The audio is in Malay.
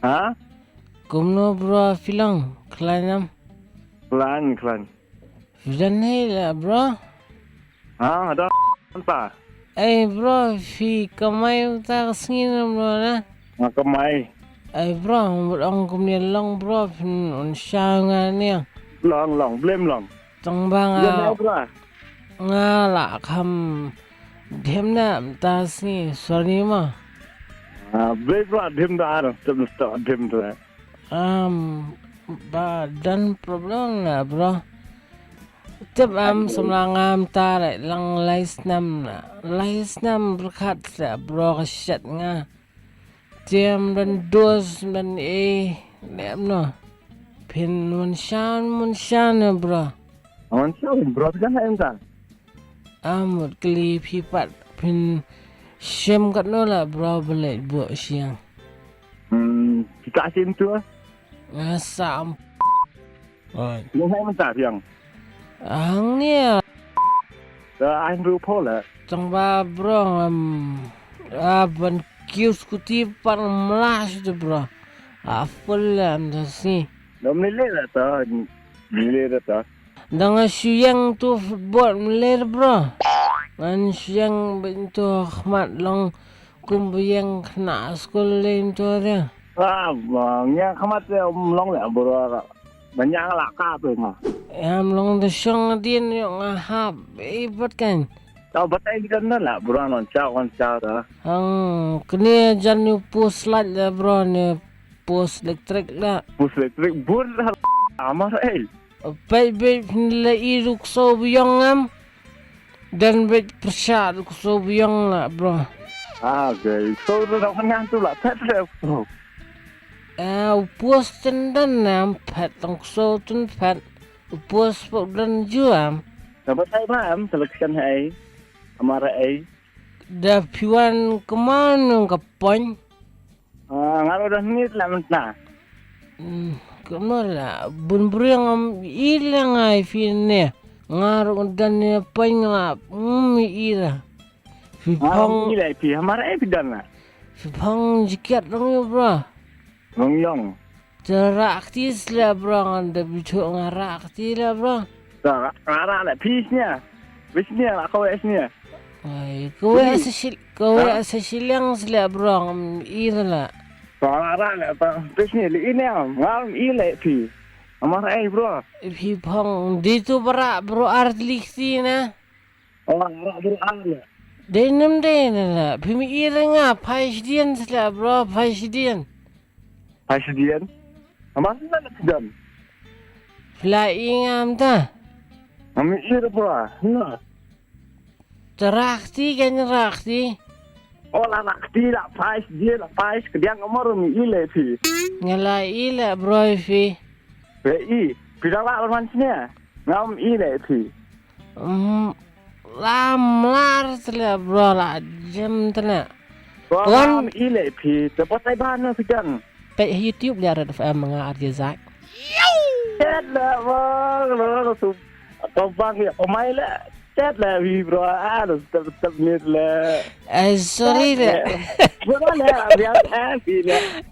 Ha? Kumno bro Shillong Klanam. Klan. Fidan hela bro. Ha, ada apa? Bro fi kamay ta singin bro na. Makamai. Bro ang kumni long bro fin on nga niya. Long, blame long. Tong ba Jangan bro. nga la kham Jhim na ta si sorry ma. Blame bro, Jhim dah ada. Jhim tu. Ba dan problem na bro. Tep semlangam ta lại lang lais nam berkat sa bro kasyat nga. Jam dan dos dan nem no. Pin munshan na bro. Awan siapa bro jangan entah. Mut kali pipat pin syam kat no lah bro boleh buat siang. Kita asin tu. Ngasam. Jangan entah yang. Ang niya. Anh rupa lah. Tong ba bro ban kius kuti par melas tu bro. Full anda si. Dah menilai dah tu. Dengan suyang tu buat meler bro. Dengan suyang bentuk khmat long kumbuyang kena sekolah lain tu dia. Bangnya kamat long lah bro. Banyak lah kata ngah. Long tu syong din yung ngahap ibat kan. Tahu betul kita lah bro non cau dah. Ang kini jangan pus light lah bro ni pus elektrik lah. Pus elektrik bur lah. Amar Bet nilai iruk so buyang am dan bet persat so buyang lah bro. Okay. So dah kenal tu lah. Pet bro. Pus tendan am pet tong so tun pet pus pok dan juam. Dapat saya paham seleksian hai. Amar Dah piwan kemana kapan? Ngaruh dah ni lah mentah. Kemana bun-buriang am ilang ay fine. Ngaruh dan ni pengap ira. Fipang ilai pi amar pidan lah. Fipang jikat dong yo bro. Longyong. Teraktis lah bro, anda bicu ngaraktis lah bro. Tak, arah lah pisnya. Pisnya lah kau esnya. Kau Shillong lah bro, ira lah. Arah lah, pisnya ini am ilai pi. Amar bro. Pipang dito para bro artliksi na. Arah bro lah. Denem lah, pimi ira nga, paisdian lah bro, paisdian. Paisdian. Amar mana pidan? Flying am ta. Ami ira bro. Nah. Terakti kan terakti. Lah nakti lah pais dia lah pais kediang amar mi ilai pi. Ngalai lah bro fi. Bi, pidang lah mansnya. Ngam ilai pi. Lamlar lah bro lah jam tena. Ngam ilai pi. Dapat saya bahan pidan. Pe YouTube dia RJ mga RJ Zack. Chat lah bang, lo tu kau bang ya pemain lah. Chat lah bro, tetap ni lah. Sorry lah. Boleh lah, biar happy lah.